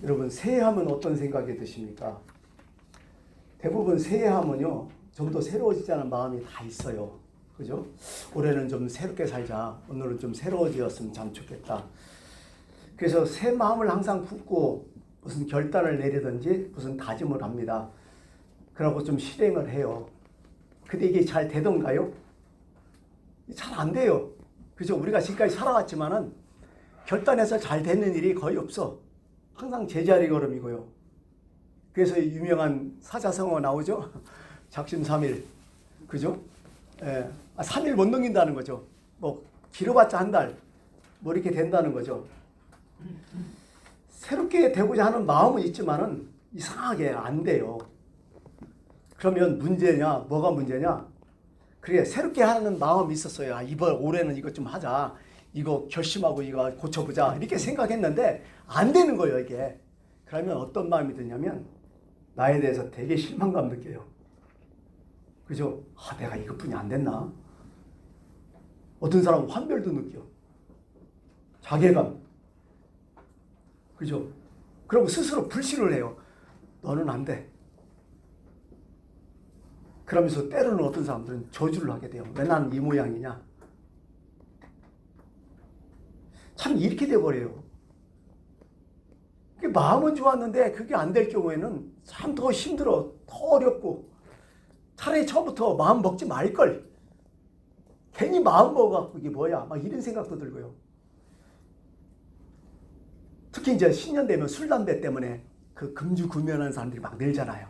여러분 새해하면 어떤 생각이 드십니까? 대부분 새해하면요 좀 더 새로워지자는 마음이 다 있어요. 그죠? 올해는 좀 새롭게 살자. 오늘은 좀 새로워지었으면 참 좋겠다. 그래서 새 마음을 항상 품고 무슨 결단을 내리든지 무슨 다짐을 합니다. 그러고 좀 실행을 해요. 근데 이게 잘 되던가요? 잘 안 돼요. 그죠? 우리가 지금까지 살아왔지만은 결단해서 잘 되는 일이 거의 없어. 항상 제자리 걸음이고요. 그래서 유명한 사자성어 나오죠? 작심삼일. 그죠? 3일 못 넘긴다는 거죠. 뭐 길어봤자 한 달. 뭐 이렇게 된다는 거죠. 새롭게 되고자 하는 마음은 있지만은 이상하게 안 돼요. 그러면 문제냐? 뭐가 문제냐? 그래 새롭게 하는 마음이 있었어요. 이번 올해는 이것 좀 하자. 이거 결심하고 이거 고쳐보자. 이렇게 생각했는데 안 되는 거예요 이게. 그러면 어떤 마음이 드냐면 나에 대해서 되게 실망감 느껴요. 그죠? 내가 이것뿐이 안 됐나? 어떤 사람은 환멸도 느껴. 자괴감. 그죠? 그리고 스스로 불신을 해요. 너는 안 돼. 그러면서 때로는 어떤 사람들은 저주를 하게 돼요. 왜 나는 이 모양이냐? 참 이렇게 돼버려요. 마음은 좋았는데 그게 안 될 경우에는 참 더 힘들어. 더 어렵고. 차라리 처음부터 마음 먹지 말걸. 괜히 마음 먹어갖고 이게 뭐야. 막 이런 생각도 들고요. 특히 이제 신년 되면 술, 담배 때문에 그 금주 구면하는 사람들이 막 늘잖아요.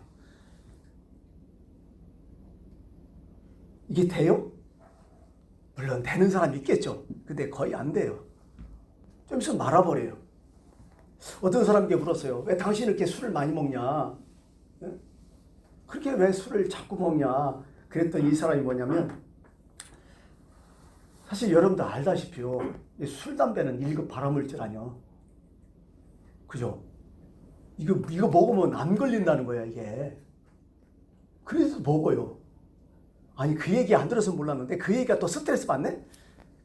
이게 돼요? 물론 되는 사람이 있겠죠. 근데 거의 안 돼요. 좀 있으면 말아버려요. 어떤 사람에게 물었어요. 왜 당신 이렇게 술을 많이 먹냐? 그렇게 왜 술을 자꾸 먹냐? 그랬더니 이 사람이 뭐냐면 사실 여러분도 알다시피요. 술, 담배는 1급 발암물질 아니요. 그죠? 이거 먹으면 안 걸린다는 거야 이게. 그래서 먹어요. 아니 그 얘기 안 들어서 몰랐는데 그 얘기가 또 스트레스 받네?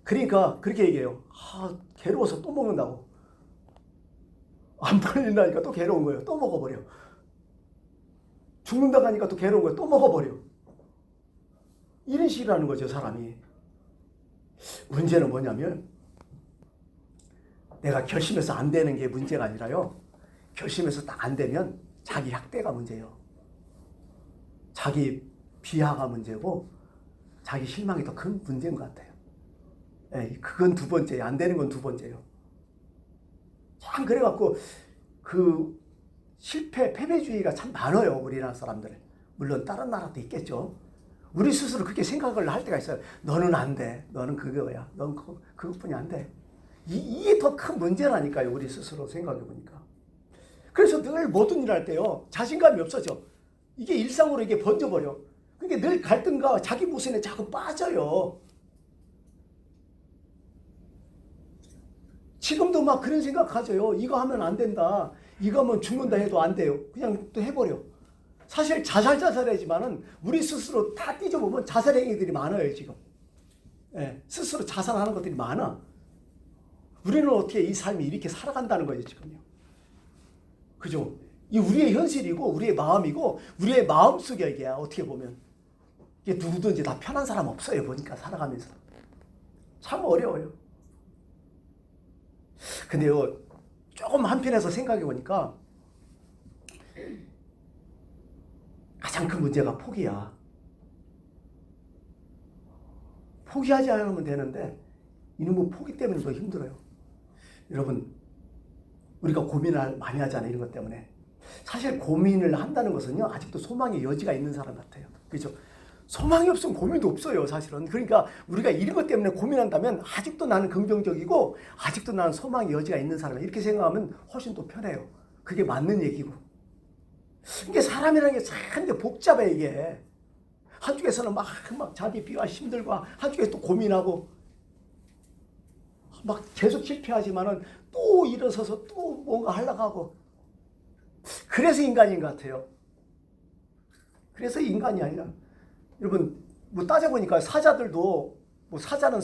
그러니까 그렇게 얘기해요. 괴로워서 또 먹는다고. 안 걸린다니까 또 괴로운 거예요. 또 먹어버려. 죽는다고 하니까 또 괴로운 거예요. 또 먹어버려. 이런 식이라는 거죠 사람이. 문제는 뭐냐면 내가 결심해서 안 되는 게 문제가 아니라요. 결심해서 딱 안 되면 자기 학대가 문제예요. 자기 비하가 문제고 자기 실망이 더 큰 문제인 것 같아요. 그건 두 번째예요. 안 되는 건 두 번째예요. 참 그래갖고 그 실패, 패배주의가 참 많아요. 우리나라 사람들. 물론 다른 나라도 있겠죠. 우리 스스로 그렇게 생각을 할 때가 있어요. 너는 안 돼. 너는 그거야. 넌 그것뿐이 안 돼. 이게 더 큰 문제라니까요. 우리 스스로 생각해 보니까. 그래서 늘 모든 일 할 때요. 자신감이 없어져. 이게 일상으로 이게 번져버려. 그러니까 늘 갈등과 자기 모순에 자꾸 빠져요. 지금도 막 그런 생각하죠. 이거 하면 안 된다. 이거 하면 죽는다 해도 안 돼요. 그냥 또 해버려. 사실 자살하지만은 우리 스스로 다 뒤져보면 자살 행위들이 많아요 지금. 스스로 자살하는 것들이 많아. 우리는 어떻게 이 삶이 이렇게 살아간다는 거죠 지금요. 그죠? 이 우리의 현실이고 우리의 마음이고 우리의 마음속에 이게 어떻게 보면 이게 누구든지 다 편한 사람 없어요. 보니까 살아가면서 참 어려워요. 근데요 조금 한편에서 생각해 보니까 가장 큰 문제가 포기야. 포기하지 않으면 되는데 이놈의 포기 때문에 더 힘들어요. 여러분 우리가 고민을 많이 하잖아요. 이런 것 때문에. 사실 고민을 한다는 것은요 아직도 소망의 여지가 있는 사람 같아요. 그렇죠? 소망이 없으면 고민도 없어요 사실은. 그러니까 우리가 이런 것 때문에 고민한다면 아직도 나는 긍정적이고 아직도 나는 소망의 여지가 있는 사람이야. 이렇게 생각하면 훨씬 더 편해요. 그게 맞는 얘기고. 이게 사람이라는 게 참 복잡해 이게. 한쪽에서는 막 자기 비하 힘들고 한쪽에서 또 고민하고 막 계속 실패하지만은 또 일어서서 또 뭔가 하려고 하고. 그래서 인간인 것 같아요. 그래서 인간이 아니라 여러분 뭐 따져보니까 사자들도 뭐 사자는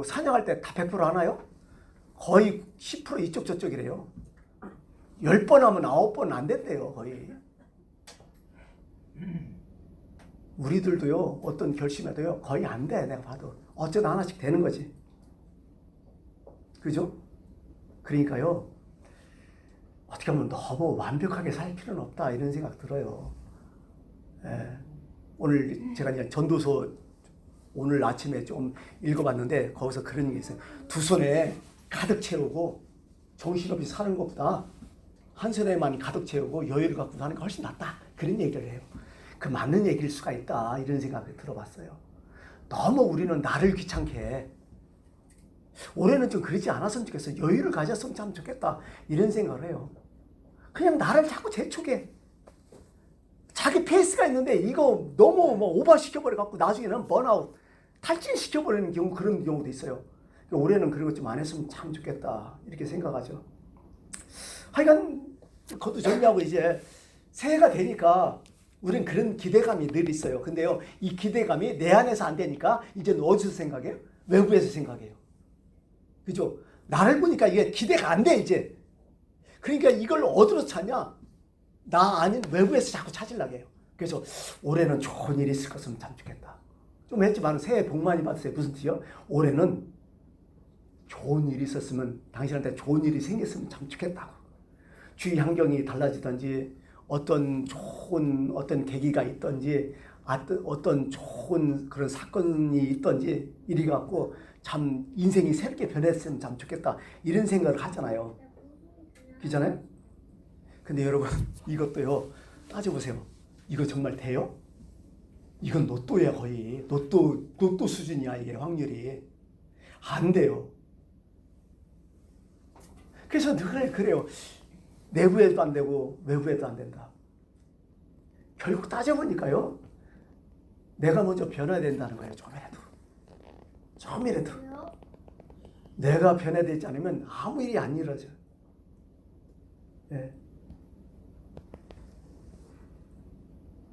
사냥할 때 다 100% 하나요? 거의 10% 이쪽 저쪽이래요. 10번 하면 9번 안 된대요, 거의. 우리들도요, 어떤 결심해도요, 거의 안 돼, 내가 봐도. 어쩌다 하나씩 되는 거지. 그죠? 그러니까요, 어떻게 보면 너무 완벽하게 살 필요는 없다, 이런 생각 들어요. 예. 오늘 제가 이제 전도서 오늘 아침에 좀 읽어봤는데, 거기서 그런 게 있어요. 두 손에 가득 채우고 정신없이 사는 것보다 한 손에만 가득 채우고 여유를 갖고 사는 게 훨씬 낫다. 그런 얘기를 해요. 그 맞는 얘기일 수가 있다. 이런 생각을 들어봤어요. 너무 우리는 나를 귀찮게 해. 올해는 좀 그러지 않았으면 좋겠어. 여유를 가졌으면 참 좋겠다. 이런 생각을 해요. 그냥 나를 자꾸 재촉해. 자기 페이스가 있는데 이거 너무 오버시켜버려갖고 나중에는 번아웃, 탈진시켜버리는 경우, 그런 경우도 있어요. 올해는 그런 것 좀 안 했으면 참 좋겠다. 이렇게 생각하죠. 하여간 그것도 정리하고 이제 새해가 되니까 우리는 그런 기대감이 늘 있어요. 근데요, 이 기대감이 내 안에서 안 되니까 이제는 어디서 생각해요? 외부에서 생각해요. 그죠? 나를 보니까 이게 기대가 안 돼, 이제. 그러니까 이걸 어디로 찾냐? 나 아닌 외부에서 자꾸 찾으려고 해요. 그래서 올해는 좋은 일이 있을 것으면 참 좋겠다. 좀 했지만 새해 복 많이 받으세요. 무슨 뜻이요? 올해는 좋은 일이 있었으면, 당신한테 좋은 일이 생겼으면 참 좋겠다고. 주위 환경이 달라지든지 어떤 좋은 어떤 계기가 있든지 어떤 좋은 그런 사건이 있든지 이리 갖고 참 인생이 새롭게 변했으면 참 좋겠다. 이런 생각을 하잖아요. 그렇잖아요? 근데 여러분, 이것도요, 따져보세요. 이거 정말 돼요? 이건 로또야, 거의. 로또 수준이야, 이게 확률이. 안 돼요. 그래서 늘 그래요. 내부에도 안 되고 외부에도 안 된다. 결국 따져보니까요, 내가 먼저 변해야 된다는 거예요. 좀이라도 내가 변해되지 않으면 아무 일이 안 이루어져. 네.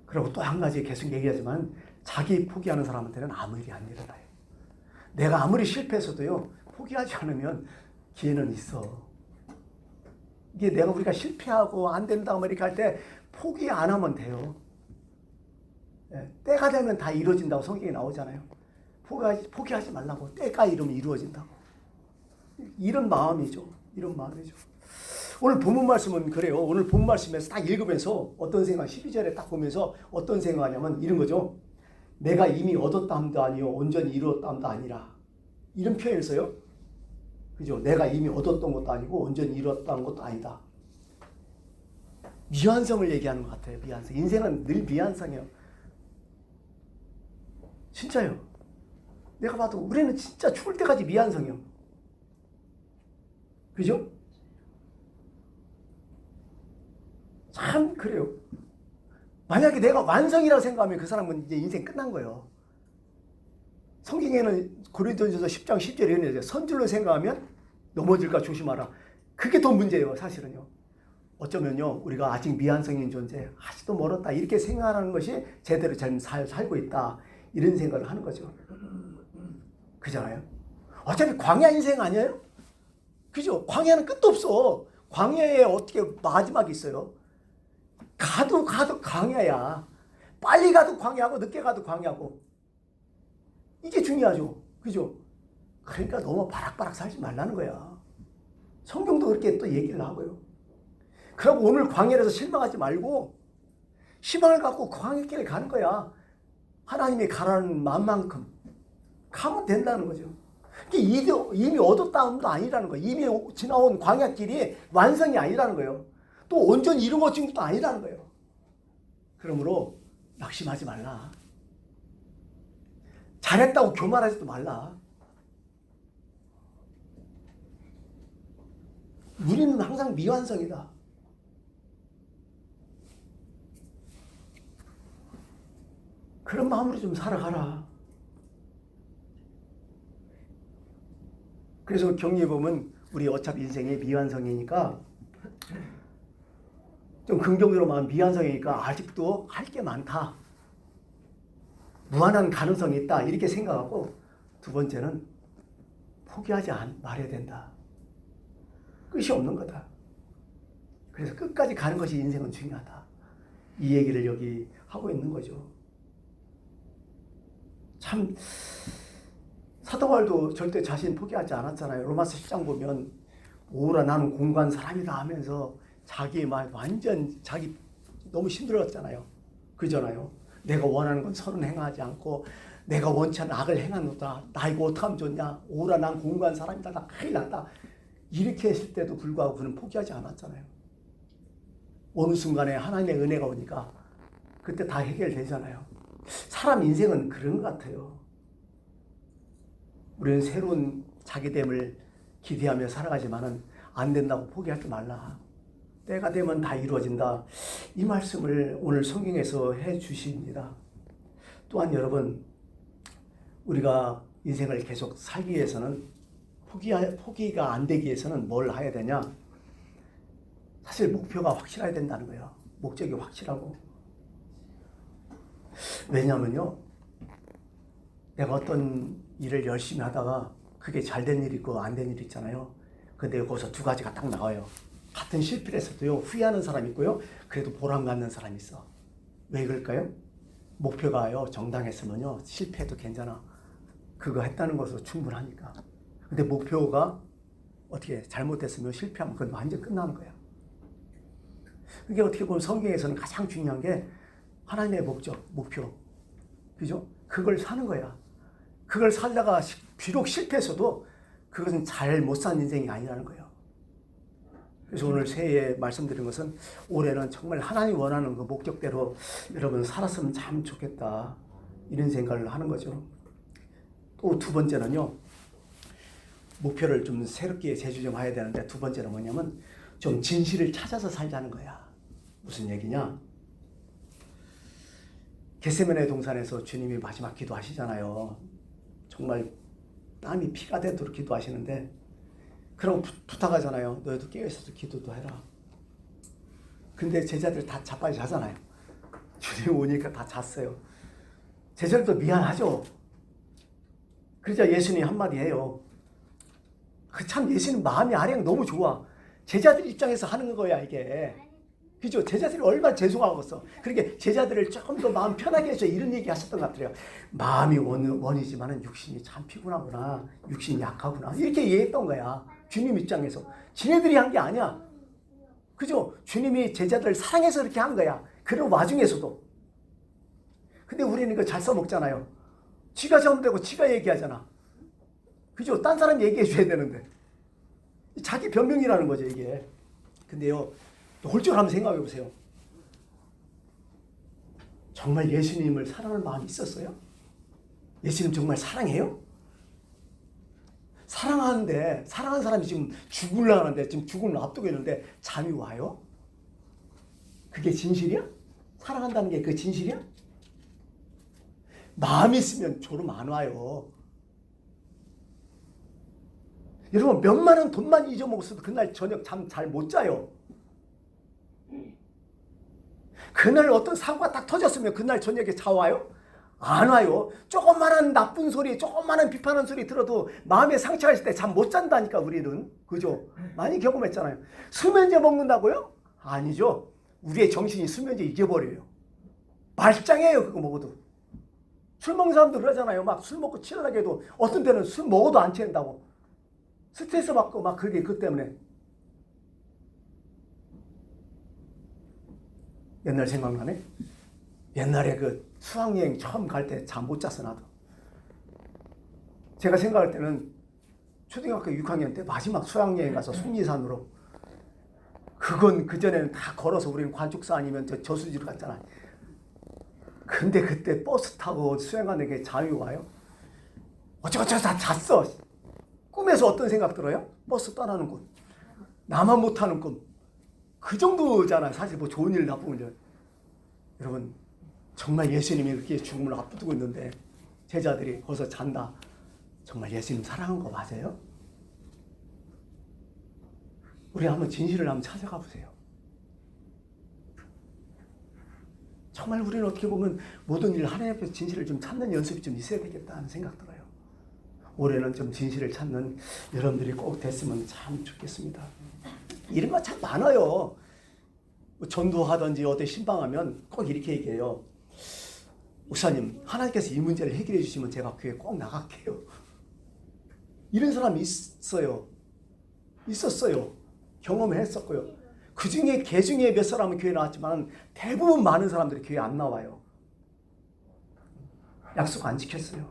그리고 또 한 가지 계속 얘기하지만, 자기 포기하는 사람한테는 아무 일이 안 일어나요. 내가 아무리 실패해서도요, 포기하지 않으면 기회는 있어. 이게 우리가 실패하고 안 된다고 이렇게 할 때 포기 안 하면 돼요. 예, 때가 되면 다 이루어진다고 성경에 나오잖아요. 포기하지 말라고. 때가 이르면 이루어진다고. 이런 마음이죠. 오늘 본문 말씀은 그래요. 오늘 본문 말씀에서 딱 읽으면서 어떤 생각, 12절에 딱 보면서 어떤 생각하냐면 이런 거죠. 내가 이미 얻었다함도 아니요 온전히 이루었다함도 아니라. 이런 표현을 써요. 그죠? 내가 이미 얻었던 것도 아니고 온전히 이루었다는 것도 아니다. 미완성을 얘기하는 것 같아요. 미완성. 인생은 늘 미완성이에요. 진짜요. 내가 봐도 우리는 진짜 죽을 때까지 미완성이에요. 그죠? 참 그래요. 만약에 내가 완성이라고 생각하면 그 사람은 이제 인생 끝난 거예요. 성경에는 고린도전서 10장 10절에 이런 얘기죠. 선줄로 생각하면 넘어질까 조심하라. 그게 더 문제예요, 사실은요. 어쩌면요, 우리가 아직 미완성인 존재, 아직도 멀었다, 이렇게 생각하는 것이 제대로 잘 살고 있다, 이런 생각을 하는 거죠. 그잖아요. 어차피 광야 인생 아니에요? 그죠? 광야는 끝도 없어. 광야에 어떻게 마지막이 있어요? 가도 광야야. 빨리 가도 광야고 늦게 가도 광야고. 이게 중요하죠. 그죠? 그러니까 너무 바락바락 살지 말라는 거야. 성경도 그렇게 또 얘기를 하고요. 그리고 오늘 광야에서 실망하지 말고 희망을 갖고 광야길에 가는 거야. 하나님이 가라는 마음만큼 가면 된다는 거죠. 이미 얻었다함도 아니라는 거예요. 이미 지나온 광야길이 완성이 아니라는 거예요. 또 온전히 이루어진 것도 아니라는 거예요. 그러므로 낙심하지 말라. 잘했다고 교만하지도 말라. 우리는 항상 미완성이다. 그런 마음으로 좀 살아가라. 그래서 경리에 보면 우리 어차피 인생이 미완성이니까 좀 긍정적으로 말하면 미완성이니까 아직도 할 게 많다. 무한한 가능성이 있다. 이렇게 생각하고, 두 번째는 포기하지 말아야 된다. 끝이 없는 거다. 그래서 끝까지 가는 것이 인생은 중요하다. 이 얘기를 여기 하고 있는 거죠. 참 사도 바울도 절대 자신 포기하지 않았잖아요. 로마서 10장 보면 오라 나는 공고한 사람이다 하면서 자기 말 완전 자기 너무 힘들었잖아요. 그잖아요. 내가 원하는 건 선은 행하지 않고 내가 원치 않는 악을 행하노다. 나 이거 어떡하면 좋냐. 오라 난 공고한 사람이다. 나 큰일 났다. 이렇게 했을 때도 불구하고 그는 포기하지 않았잖아요. 어느 순간에 하나님의 은혜가 오니까 그때 다 해결되잖아요. 사람 인생은 그런 것 같아요. 우리는 새로운 자기됨을 기대하며 살아가지만은 안 된다고 포기하지 말라. 때가 되면 다 이루어진다. 이 말씀을 오늘 성경에서 해 주십니다. 또한 여러분, 우리가 인생을 계속 살기 위해서는 포기가 안 되기 위해서는 뭘 해야 되냐? 사실 목표가 확실해야 된다는 거예요. 목적이 확실하고. 왜냐면요, 내가 어떤 일을 열심히 하다가 그게 잘 된 일이 있고 안 된 일이 있잖아요. 근데 거기서 두 가지가 딱 나와요. 같은 실패를 했어도요, 후회하는 사람이 있고요, 그래도 보람 갖는 사람이 있어. 왜 그럴까요? 목표가요, 정당했으면요, 실패해도 괜찮아. 그거 했다는 것으로 충분하니까. 근데 목표가 어떻게 잘못됐으면 실패하면 그건 완전 끝나는 거야. 그게 어떻게 보면 성경에서는 가장 중요한 게 하나님의 목표. 그죠? 그걸 사는 거야. 그걸 살다가 비록 실패했어도 그것은 잘 못 산 인생이 아니라는 거예요. 그래서 오늘 새해에 말씀드린 것은 올해는 정말 하나님 원하는 그 목적대로 여러분 살았으면 참 좋겠다. 이런 생각을 하는 거죠. 또 두 번째는요. 목표를 좀 새롭게 재조정해야 되는데 두 번째는 뭐냐면 좀 진실을 찾아서 살자는 거야. 무슨 얘기냐? 겟세마네 동산에서 주님이 마지막 기도하시잖아요. 정말 땀이 피가 되도록 기도하시는데 그럼 부탁하잖아요. 너희도 깨어있어서 기도도 해라. 근데 제자들 다 자빠져 자잖아요. 주님 오니까 다 잤어요. 제자들도 미안하죠. 그러자 예수님이 한마디 해요. 참 예수님 마음이 아령 너무 좋아. 제자들 입장에서 하는 거야 이게. 그죠? 제자들이 얼마나 죄송하겠어. 그러니까 제자들을 조금 더 마음 편하게 해서 이런 얘기 하셨던 것 같아요. 마음이 원이지만 육신이 참 피곤하구나. 육신이 약하구나. 이렇게 얘기했던 거야. 주님 입장에서. 지네들이 한 게 아니야. 그죠? 주님이 제자들을 사랑해서 그렇게 한 거야. 그런 와중에서도. 근데 우리는 이거 잘 써먹잖아요. 지가 잘못되고 지가 얘기하잖아. 그죠? 딴 사람 얘기해 줘야 되는데. 자기 변명이라는 거죠, 이게. 근데요, 홀쭉을 한번 생각해 보세요. 정말 예수님을 사랑하는 마음이 있었어요? 예수님 정말 사랑해요? 사랑하는데, 사랑하는 사람이 지금 죽으려고 하는데, 지금 죽음을 앞두고 있는데, 잠이 와요? 그게 진실이야? 사랑한다는 게 그 진실이야? 마음이 있으면 졸음 안 와요. 여러분, 몇만 원 돈만 잊어먹었어도 그날 저녁 잠 잘 못 자요. 그날 어떤 사고가 딱 터졌으면 그날 저녁에 자와요? 안 와요. 조그마한 나쁜 소리, 조그마한 비판하는 소리 들어도 마음에 상처가 있을 때 잠 못 잔다니까 우리는. 그죠? 많이 경험했잖아요. 수면제 먹는다고요? 아니죠. 우리의 정신이 수면제 잊어버려요. 말짱해요 그거 먹어도. 술 먹는 사람도 그러잖아요. 막 술 먹고 취하게 해도 어떤 때는 술 먹어도 안 취한다고. 스트레스 받고 막 그게 그 때문에. 옛날 생각나네. 옛날에 그 수학여행 처음 갈 때 잠 못 잤어 나도. 제가 생각할 때는 초등학교 6학년 때 마지막 수학여행 가서 속리산으로. 그건 그전에는 다 걸어서 우리는 관tuk사 아니면 저수지로 갔잖아. 근데 그때 버스 타고 수행하는 게 잠이 와요? 어쩌고저쩌고 다 잤어. 꿈에서 어떤 생각 들어요? 버스 떠나는 꿈. 나만 못하는 꿈. 그 정도잖아요. 사실 뭐 좋은 일 나쁜 일. 여러분 정말 예수님이 그렇게 죽음을 앞두고 있는데 제자들이 거기서 잔다. 정말 예수님 사랑한 거 맞아요? 우리 한번 진실을 한번 찾아가 보세요. 정말 우리는 어떻게 보면 모든 일 하나님 앞에서 진실을 좀 찾는 연습이 좀 있어야 되겠다는 생각 들어요. 올해는 좀 진실을 찾는 여러분들이 꼭 됐으면 참 좋겠습니다. 이런 거 참 많아요. 뭐 전도하든지 어디 신방하면 꼭 이렇게 얘기해요. 목사님, 하나님께서 이 문제를 해결해 주시면 제가 교회 꼭 나갈게요. 이런 사람이 있었어요. 경험을 했었고요. 그 중에 개 중에 몇 사람은 교회 나왔지만 대부분 많은 사람들이 교회 안 나와요. 약속 안 지켰어요.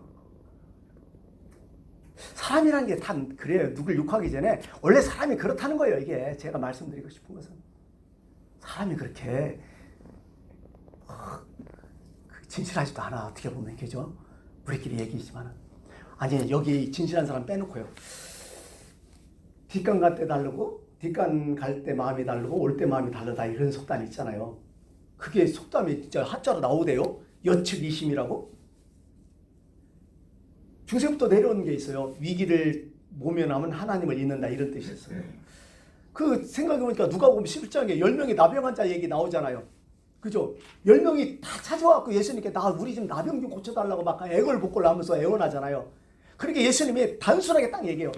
사람이라는 게 다 그래요. 누굴 욕하기 전에 원래 사람이 그렇다는 거예요. 이게 제가 말씀드리고 싶은 것은 사람이 그렇게 진실하지도 않아. 어떻게 보면 그죠? 우리끼리 얘기지만은 아니 여기 진실한 사람 빼놓고요. 뒷간 갈 때 다르고 뒷간 갈 때 마음이 다르고 올 때 마음이 다르다 이런 속담이 있잖아요. 그게 속담이 진짜 한자로 나오대요. 여측이심이라고. 중세부터 내려오는 게 있어요. 위기를 모면하면 하나님을 잊는다 이런 뜻이 있어요. 그 생각해보니까 누가복음 11장에 10명의 나병 환자 얘기 나오잖아요. 그죠? 10명이 다 찾아와갖고 예수님께 우리 좀 나병 좀 고쳐달라고 막 애걸복걸 하면서 애원하잖아요. 그러니까 예수님이 단순하게 딱 얘기해요.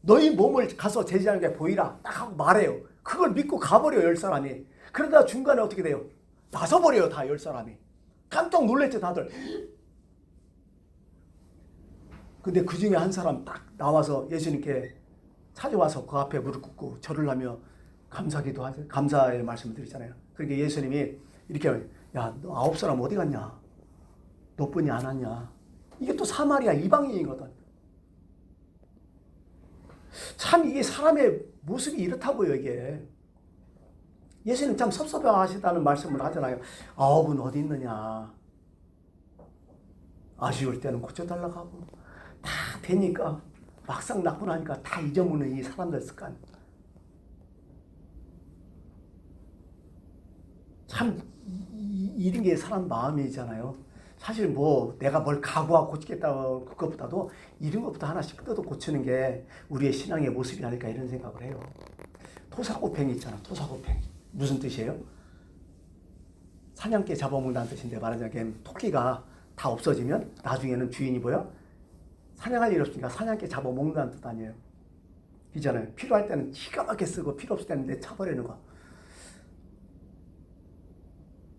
너희 몸을 가서 제자에게 보이라 딱 하고 말해요. 그걸 믿고 가버려요 10사람이. 그러다 중간에 어떻게 돼요? 나서버려요 다 10사람이. 깜짝 놀랬죠 다들. 근데 그 중에 한 사람 딱 나와서 예수님께 찾아와서 그 앞에 무릎 꿇고 절을 하며 감사기도 하죠. 감사의 말씀을 드리잖아요. 그러니까 예수님이 이렇게 야, 너 9사람 어디 갔냐? 너뿐이 안 왔냐? 이게 또 사마리아 이방인이거든. 참 이게 사람의 모습이 이렇다고요 이게. 예수님 참 섭섭해하시다는 말씀을 하잖아요. 9은 어디 있느냐? 아쉬울 때는 고쳐달라고 하고 다 되니까 막상 낳고 나니까 다 잊어먹는 이 사람들 습관. 참 이런 게 사람 마음이잖아요. 사실 뭐 내가 뭘 각오하고 고치겠다 그것보다도 이런 것부터 하나씩 뜯어 고치는 게 우리의 신앙의 모습이 아닐까 이런 생각을 해요. 토사구팽이 있잖아. 토사구팽. 무슨 뜻이에요? 사냥개 잡아먹는다는 뜻인데 말하자면 토끼가 다 없어지면 나중에는 주인이 뭐야? 사냥할 일 없으니까 사냥개 잡아먹는다는 뜻 아니에요. 이잖아요. 필요할 때는 기가 막히게 쓰고 필요 없을 때는 내차버리는 거.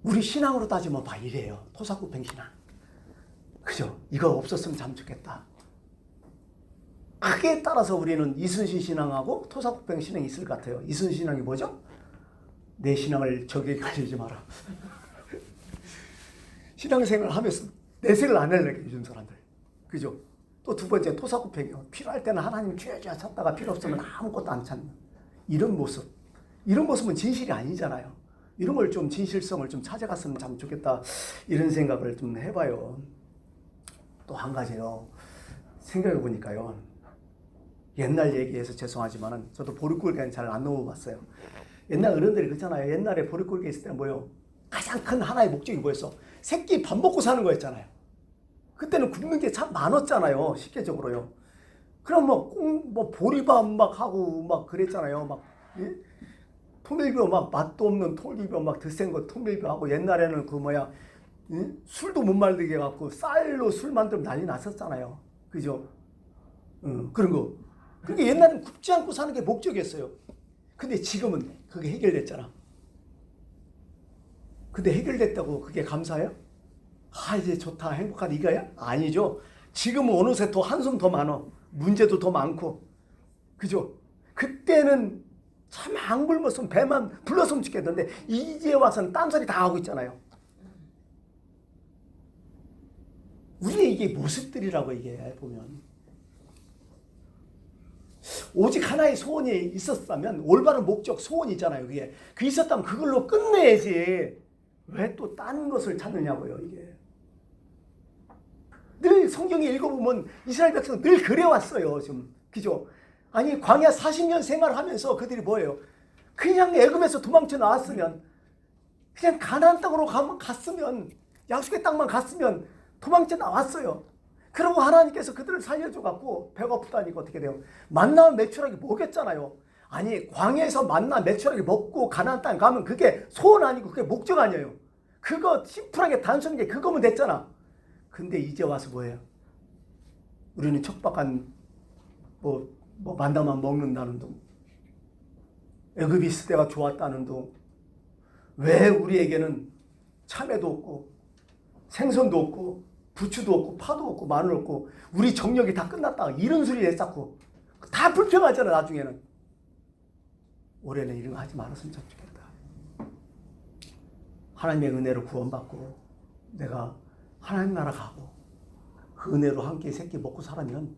우리 신앙으로 따지면 막 이래요. 토사구팽 신앙. 그죠? 이거 없었으면 참 좋겠다. 크게 따라서 우리는 이순신 신앙하고 토사구팽 신앙이 있을 것 같아요. 이순신 신앙이 뭐죠? 내 신앙을 적에게 가리지 마라. 신앙생활 하면서 내색을 안 하려고 요즘 사람들. 그죠? 또 두 번째 토사구팽이요. 필요할 때는 하나님 쥐어쥐어 찾다가 필요 없으면 아무것도 안 찾는 이런 모습. 이런 모습은 진실이 아니잖아요. 이런 걸 좀 진실성을 좀 찾아갔으면 참 좋겠다 이런 생각을 좀 해봐요. 또 한 가지요. 생각해 보니까요. 옛날 얘기해서 죄송하지만은 저도 보릿고개는 잘 안 넘어봤어요. 옛날 어른들이 그렇잖아요. 옛날에 보릿고개 있을 때 뭐요? 가장 큰 하나의 목적이 뭐였어? 새끼 밥 먹고 사는 거였잖아요. 그때는 굶는 게 참 많았잖아요. 식계적으로요. 그럼 뭐 보리밥 막 하고 막 그랬잖아요. 막 예? 통밀벼 막 맛도 없는 통밀벼 막 드센 거 통밀벼 하고 옛날에는 그 뭐야 예? 술도 못 말리게 해갖고 쌀로 술 만들면 난리 났었잖아요. 그죠? 그런 거. 그게 옛날에는 굶지 않고 사는 게 목적이었어요. 근데 지금은 그게 해결됐잖아. 근데 해결됐다고 그게 감사해요? 아 이제 좋다 행복하다 이거야? 아니죠. 지금은 어느새 더 한숨 더 많어. 문제도 더 많고. 그죠? 그때는 참 안 굶었으면 배만 불렀으면 좋겠는데 이제 와서는 딴소리 다 하고 있잖아요. 우리의 이게 모습들이라고 이게 보면 오직 하나의 소원이 있었다면 올바른 목적 소원이 있잖아요. 그게 그 있었다면 그걸로 끝내야지. 왜 또 딴 것을 찾느냐고요. 이게 늘 성경에 읽어보면 이스라엘 백성 늘 그래왔어요. 좀 그죠? 아니 광야 40년 생활하면서 그들이 뭐예요? 그냥 애굽에서 도망쳐 나왔으면 그냥 가나안 땅으로 갔으면 약속의 땅만 갔으면 도망쳐 나왔어요. 그리고 하나님께서 그들을 살려줘갖고 배고프다니까 어떻게 돼요? 만나 매출하게 먹였잖아요. 아니 광야에서 만나 매출하게 먹고 가나안 땅 가면 그게 소원 아니고 그게 목적 아니에요. 그거 심플하게 단순하게 그거면 됐잖아. 근데 이제 와서 뭐예요? 우리는 척박한 뭐 만나만 먹는다는 둥, 애굽이 있을 때가 좋았다는 둥, 왜 우리에게는 참외도 없고 생선도 없고 부추도 없고 파도 없고 마늘 없고 우리 정력이 다 끝났다 이런 소리 내쌓고 다 불평하잖아. 나중에는 올해는 이런 거 하지 말았으면 참 좋겠다. 하나님의 은혜로 구원받고 내가 하나님 나라 가고 그 은혜로 한 끼 세 끼 먹고 살면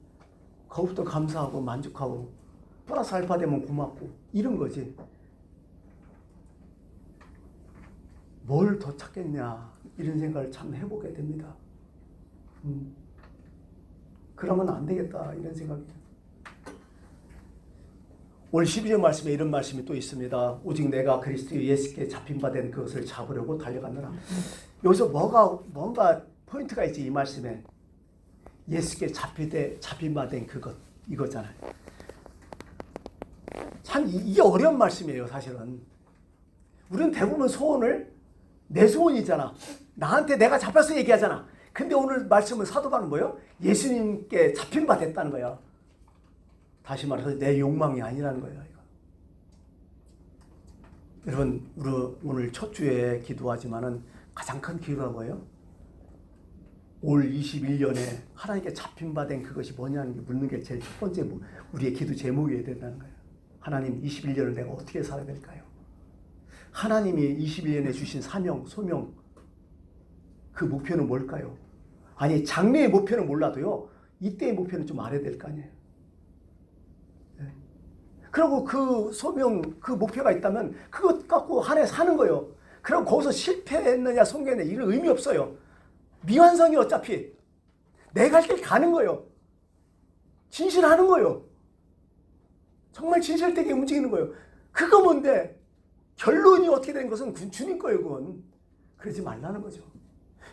거기부터 감사하고 만족하고 플러스 알파 되면 고맙고 이런 거지. 뭘 더 찾겠냐 이런 생각을 참 해보게 됩니다. 그러면 안 되겠다 이런 생각이. 오늘 12절 말씀에 이런 말씀이 또 있습니다. 오직 내가 그리스도 예수께 잡힌 바 된 그것을 잡으려고 달려갔느라. 여기서 뭔가 포인트가 있지. 이 말씀에 예수께 잡힌 바 된 그것 이거잖아요. 참 이게 어려운 말씀이에요. 사실은 우리는 대부분 소원을 내 소원이잖아. 나한테 내가 잡혀서 얘기하잖아. 근데 오늘 말씀은 사도 바울은 뭐예요? 예수님께 잡힌 바 됐다는 거야. 다시 말해서 내 욕망이 아니라는 거예요. 이거. 여러분, 우리 오늘 첫 주에 기도하지만은 가장 큰 기도가 뭐예요? 올 21년에 하나님께 잡힌 바 된 그것이 뭐냐는 게 묻는 게 제일 첫 번째 우리의 기도 제목이어야 된다는 거예요. 하나님, 21년을 내가 어떻게 살아야 될까요? 하나님이 21년에 주신 사명, 소명, 그 목표는 뭘까요? 아니, 장래의 목표는 몰라도요, 이때의 목표는 좀 알아야 될 거 아니에요. 네. 그리고 그 소명, 그 목표가 있다면 그것 갖고 한 해 사는 거예요. 그럼 거기서 실패했느냐, 성공했느냐, 이런 의미 없어요. 미완성이 어차피 내가 할 길 가는 거예요. 진실하는 거예요. 정말 진실되게 움직이는 거예요. 그거 뭔데? 결론이 어떻게 된 것은 주님 거예요. 그건 그러지 말라는 거죠.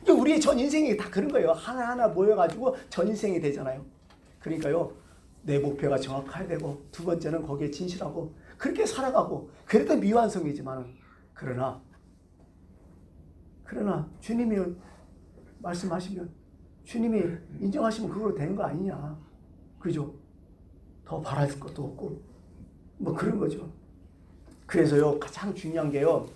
우리의 전 인생이 다 그런 거예요. 하나하나 모여가지고 전 인생이 되잖아요. 그러니까요, 내 목표가 정확해야 되고, 두 번째는 거기에 진실하고 그렇게 살아가고, 그래도 미완성이지만 그러나 주님이 말씀하시면, 주님이 인정하시면 그걸로 되는 거 아니냐. 그죠? 더 바랄 것도 없고 뭐 그런 거죠. 그래서요, 가장 중요한 게요,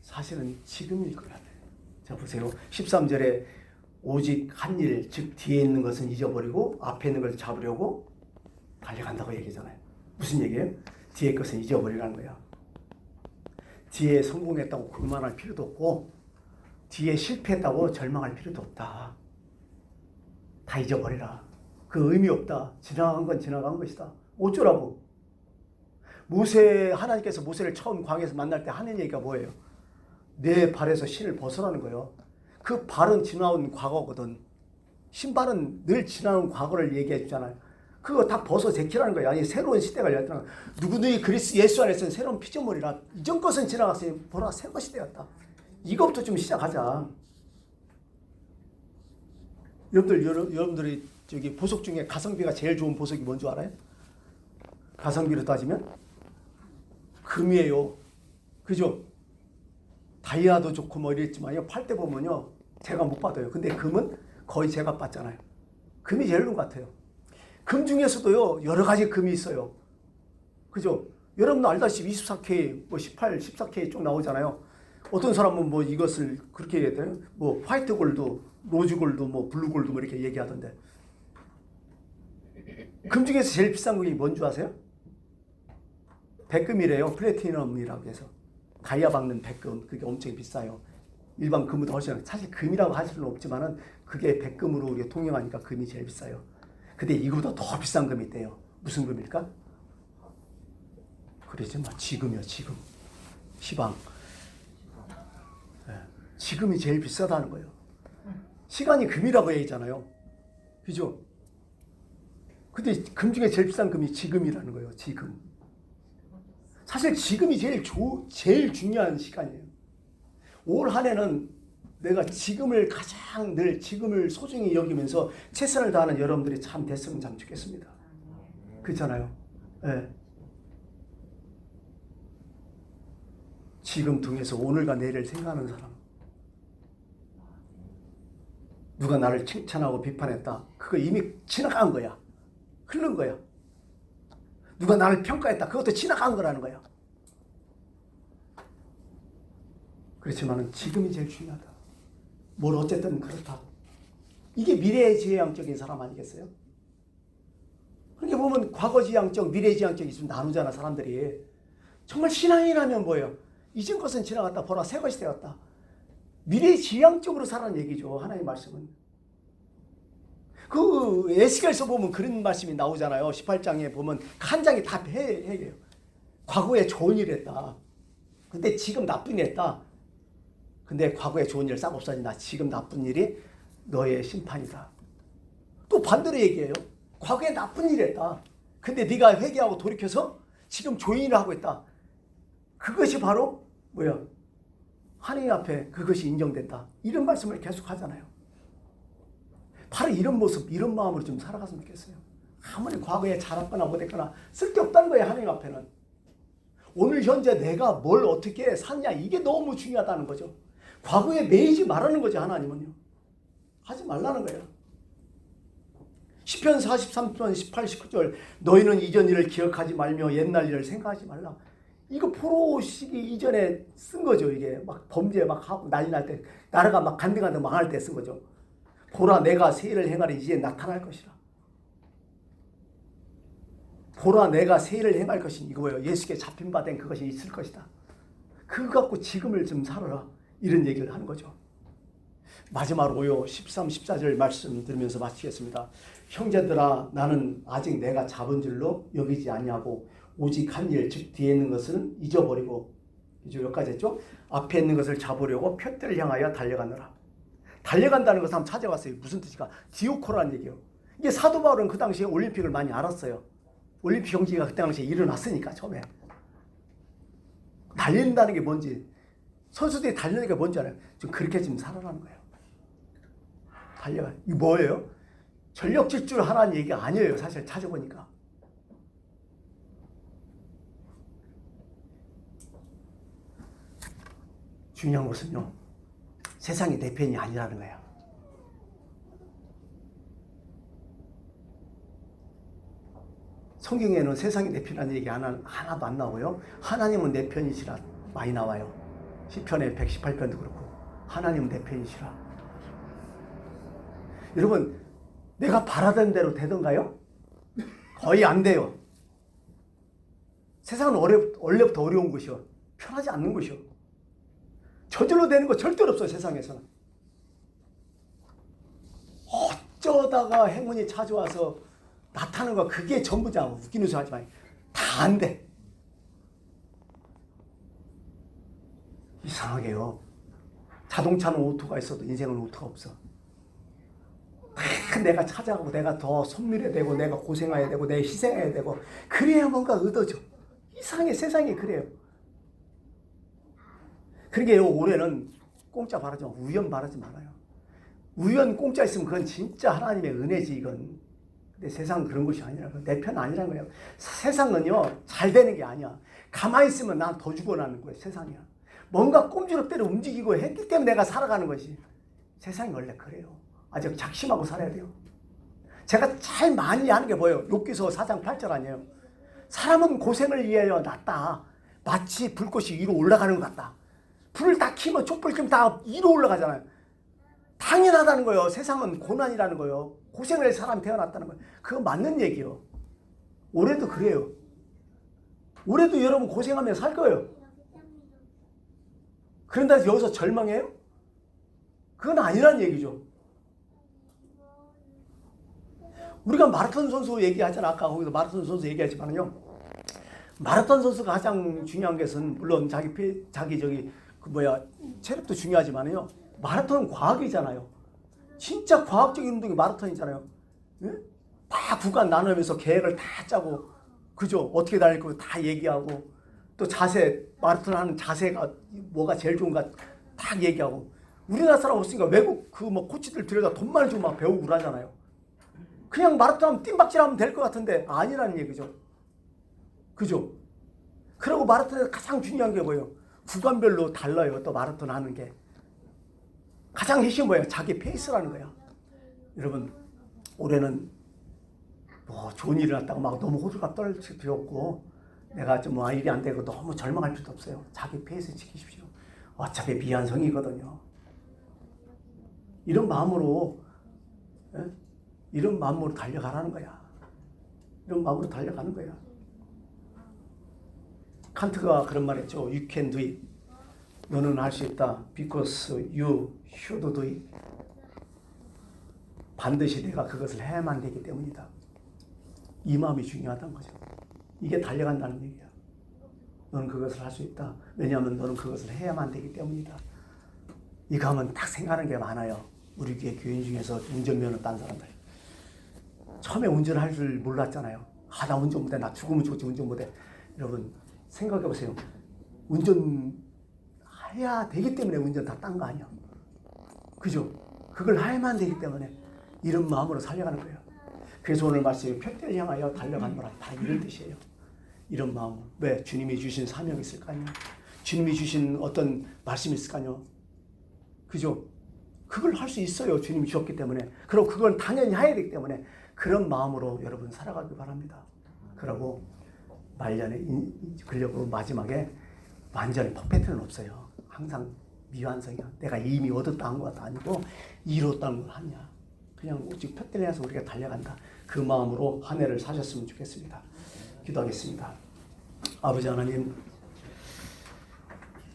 사실은 지금일 거야. 자, 보세요. 13절에 오직 한 일, 즉 뒤에 있는 것은 잊어버리고 앞에 있는 걸 잡으려고 달려간다고 얘기잖아요. 무슨 얘기예요? 뒤에 것은 잊어버리라는 거야. 뒤에 성공했다고 그만할 필요도 없고, 뒤에 실패했다고 절망할 필요도 없다. 다 잊어버리라. 그 의미 없다. 지나간 건 지나간 것이다. 어쩌라고? 하나님께서 모세를 처음 광야에서 만날 때 하는 얘기가 뭐예요? 내 발에서 신을 벗으라는 거예요. 그 발은 지나온 과거거든. 신발은 늘 지나온 과거를 얘기해 주잖아요. 그거 다 벗어 제키라는 거예요. 아니, 새로운 시대가 열렸다는 거예요. 누구든지 그리스도 예수 안에서는 새로운 피조물이라. 이전 것은 지나갔으니 보라 새 것이 되었다. 이것부터 좀 시작하자. 여러분들이 저기 보석 중에 가성비가 제일 좋은 보석이 뭔 줄 알아요? 가성비로 따지면 금이에요. 그죠? 다이아도 좋고 뭐 이랬지만요, 팔 때 보면요, 제가 못 받아요. 근데 금은 거의 제가 받잖아요. 금이 제일 좋은 것 같아요. 금 중에서도요, 여러 가지 금이 있어요. 그죠? 여러분 알다시피 24K, 뭐 18, 14K 쭉 나오잖아요. 어떤 사람은 뭐 이것을 그렇게 얘기해요. 뭐 화이트 골드, 로즈 골드, 뭐 블루 골드 뭐 이렇게 얘기하던데. 금 중에서 제일 비싼 금이 뭔 줄 아세요? 백금이래요. 플래티넘이라고 해서. 다이아 박는 백금. 그게 엄청 비싸요. 일반 금보다 훨씬. 사실 금이라고 할 수는 없지만은 그게 백금으로 우리가 통용하니까 금이 제일 비싸요. 근데 이거보다 더 비싼 금이 있대요. 무슨 금일까? 그러지 마. 지금이요, 지금. 시방. 네. 지금이 제일 비싸다는 거예요. 시간이 금이라고 얘기잖아요. 그죠? 근데 금 중에 제일 비싼 금이 지금이라는 거예요. 지금. 사실 지금이 제일 중요한 시간이에요. 올 한 해는 내가 지금을 가장 늘 지금을 소중히 여기면서 최선을 다하는 여러분들이 참 됐으면 참 좋겠습니다. 그렇잖아요. 네. 지금 통해서 오늘과 내일을 생각하는 사람. 누가 나를 칭찬하고 비판했다. 그거 이미 지나간 거야. 흐른 거야. 누가 나를 평가했다. 그것도 지나간 거라는 거예요. 그렇지만 지금이 제일 중요하다. 뭘 어쨌든 그렇다. 이게 미래지향적인 사람 아니겠어요? 그렇게 보면 과거지향적, 미래지향적 있으면 나누잖아 사람들이. 정말 신앙이라면 뭐예요? 이전 것은 지나갔다 보라 새 것이 되었다. 미래지향적으로 살아는 얘기죠. 하나님의 말씀은. 그 에스겔서 보면 그런 말씀이 나오잖아요. 18장에 보면 한 장이 다 해요. 과거에 좋은 일 했다. 근데 지금 나쁜 일 했다. 근데 과거에 좋은 일 싹 없어진다. 지금 나쁜 일이 너의 심판이다. 또 반대로 얘기해요. 과거에 나쁜 일 했다. 근데 네가 회개하고 돌이켜서 지금 좋은 일을 하고 있다. 그것이 바로 뭐야? 하나님 앞에 그것이 인정된다. 이런 말씀을 계속 하잖아요. 바로 이런 모습, 이런 마음으로 좀 살아갔으면 좋겠어요. 아무리 과거에 잘했거나 못했거나 쓸데없다는 거예요. 하나님 앞에는. 오늘 현재 내가 뭘 어떻게 샀냐 이게 너무 중요하다는 거죠. 과거에 매이지 말라는 거죠. 하나님은요. 하지 말라는 거예요. 시편 43편 18, 19절 너희는 이전 일을 기억하지 말며 옛날 일을 생각하지 말라. 이거 포로 시기 이전에 쓴 거죠. 이게 막 범죄 막 하고 난리 날 때 나라가 막 간등간등 망할 때 쓴 거죠. 보라 내가 새 일을 행하리 이제 나타날 것이라. 보라 내가 새 일을 행할 것이니 이거예요. 예수께 잡힌 바 된 그것이 있을 것이다. 그거 갖고 지금을 좀 살아라. 이런 얘기를 하는 거죠. 마지막으로요. 13, 14절 말씀 들으면서 마치겠습니다. 형제들아 나는 아직 내가 잡은 줄로 여기지 아니하고 오직 한 일 즉 뒤에 있는 것은 잊어버리고 이제 여기까지 했죠. 앞에 있는 것을 잡으려고 표대를 향하여 달려가느라. 달려간다는 것을 한번 찾아봤어요. 무슨 뜻일까? 디오코라는 얘기예요. 이게 사도 바울은 그 당시에 올림픽을 많이 알았어요. 올림픽 경기가 그때 당시에 일어났으니까 처음에. 달린다는 게 뭔지 선수들이 달리는 게 뭔지 알아요. 좀 그렇게 좀 살아라는 거예요. 달려가. 이게 뭐예요? 전력 질주를 하라는 얘기가 아니에요. 사실 찾아보니까. 중요한 것은요. 세상이 내 편이 아니라는 거예요. 성경에는 세상이 내 편이라는 얘기 하나도 안 나오고요. 하나님은 내 편이시라 많이 나와요. 시편의 118편도 그렇고 하나님은 내 편이시라. 여러분 내가 바라던 대로 되던가요? 거의 안 돼요. 세상은 원래부터 어려운 것이요. 편하지 않는 것이요. 저절로 되는 거 절대로 없어요. 세상에서는. 어쩌다가 행운이 찾아와서 나타나는 거 그게 전부잖아. 웃기는 소리 하지 마요. 다 안 돼. 이상하게요. 자동차는 오토가 있어도 인생은 오토가 없어. 내가 찾아가고 내가 더 손밀어야 되고 내가 고생해야 되고 내가 희생해야 되고 그래야 뭔가 얻어져. 이상하게 세상이 그래요. 그러게요. 올해는 공짜 바라지 마. 우연 바라지 말아요. 우연 공짜 있으면 그건 진짜 하나님의 은혜지 이건. 근데 세상은 그런 것이 아니라 내 편 아니란 거예요. 세상은요 잘 되는 게 아니야. 가만히 있으면 난 더 죽어나는 거예요. 세상이야. 뭔가 꼼지럽대로 움직이고 했기 때문에 내가 살아가는 것이. 세상이 원래 그래요. 아주 작심하고 살아야 돼요. 제가 제일 많이 하는 게 뭐예요? 욥기서 4장 8절 아니에요. 사람은 고생을 위하여 났다. 마치 불꽃이 위로 올라가는 것 같다. 불을 다 켜면 촛불 켜면 다 위로 올라가잖아요. 당연하다는 거예요. 세상은 고난이라는 거예요. 고생을 해서 사람이 태어났다는 거예요. 그거 맞는 얘기예요. 올해도 그래요. 올해도 여러분 고생하면서 살 거예요. 그런데 여기서 절망해요? 그건 아니란 얘기죠. 우리가 마라톤 선수 얘기하잖아. 아까 거기서 마라톤 선수 얘기하지만요. 마라톤 선수가 가장 중요한 것은 물론 자기 체력도 중요하지만요. 마라톤은 과학이잖아요. 진짜 과학적인 운동이 마라톤이잖아요. 예? 다 구간 나누면서 계획을 다 짜고, 그죠? 어떻게 달릴 거 다 얘기하고, 또 자세, 마라톤 하는 자세가 뭐가 제일 좋은가 다 얘기하고. 우리나라 사람 없으니까 외국 코치들 들여다 돈만 주고 막 배우고 그러잖아요. 그냥 마라톤 하면 띵박질하면 될 것 같은데 아니라는 얘기죠. 그죠? 그리고 마라톤에서 가장 중요한 게 뭐예요? 구간별로 달라요. 또 마라톤 하는 게. 가장 핵심이 뭐예요? 자기 페이스라는 거야. 여러분, 올해는 뭐 좋은 일이 났다고 막 너무 호들갑 떨 필요 없고, 내가 좀 뭐 일이 안 되고 너무 절망할 필요도 없어요. 자기 페이스 지키십시오. 어차피 미완성이거든요. 이런 마음으로, 예? 이런 마음으로 달려가라는 거야. 이런 마음으로 달려가는 거야. 칸트가 그런 말 했죠. You can do it. 너는 할 수 있다. Because you should do it. 반드시 내가 그것을 해야만 되기 때문이다. 이 마음이 중요하다는 거죠. 이게 달려간다는 얘기야. 너는 그것을 할 수 있다. 왜냐하면 너는 그것을 해야만 되기 때문이다. 이거 하면 딱 생각하는 게 많아요. 우리 교인 중에서 운전면허 딴 사람들. 처음에 운전할 줄 몰랐잖아요. 나 운전 못해. 나 죽으면 좋지 운전 못해. 여러분 생각해 보세요. 운전 해야 되기 때문에 운전 다 딴 거 아니야. 그죠? 그걸 해야만 되기 때문에 이런 마음으로 살려가는 거예요. 그래서 오늘 말씀이 표대를 향하여 달려간노라. 다 이런 뜻이에요. 이런 마음. 왜? 주님이 주신 사명이 있을 거 아니야. 주님이 주신 어떤 말씀이 있을 거 아니야. 그죠? 그걸 할 수 있어요. 주님이 주셨기 때문에. 그리고 그건 당연히 해야 되기 때문에 그런 마음으로 여러분 살아가기 바랍니다. 그러고 말년에 그려고 마지막에 완전히 퍼펙트는 없어요. 항상 미완성이야. 내가 이미 얻었다는 것도 아니고 이뤘다는 걸 하냐. 그냥 오직 표대를 해서 우리가 달려간다. 그 마음으로 한 해를 사셨으면 좋겠습니다. 기도하겠습니다. 아버지 하나님,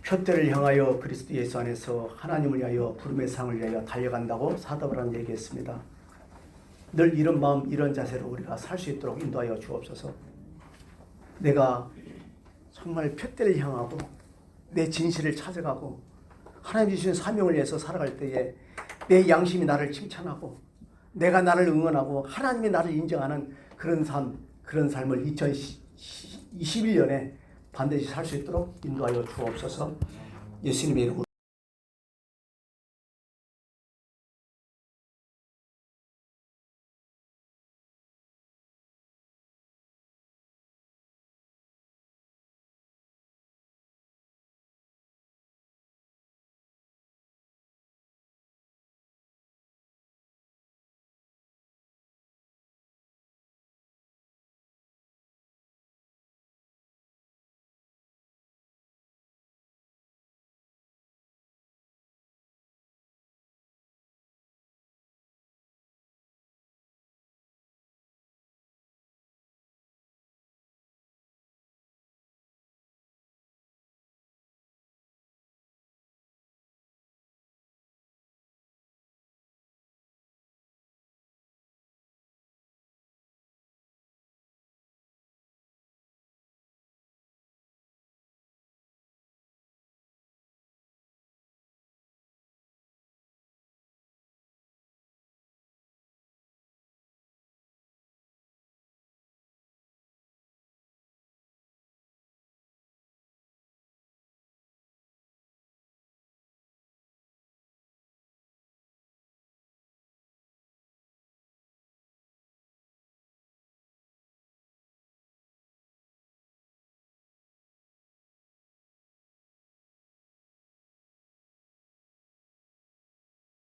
표대를 향하여 그리스도 예수 안에서 하나님을 위하여 부름의 상을 위하여 달려간다고 사도바울은 얘기했습니다. 늘 이런 마음, 이런 자세로 우리가 살 수 있도록 인도하여 주옵소서. 내가 정말 표대를 향하고 내 진실을 찾아가고 하나님 주신 사명을 위해서 살아갈 때에 내 양심이 나를 칭찬하고 내가 나를 응원하고 하나님이 나를 인정하는 그런 삶, 그런 삶을 2021년에 반드시 살 수 있도록 인도하여 주옵소서. 예수님의 이름으로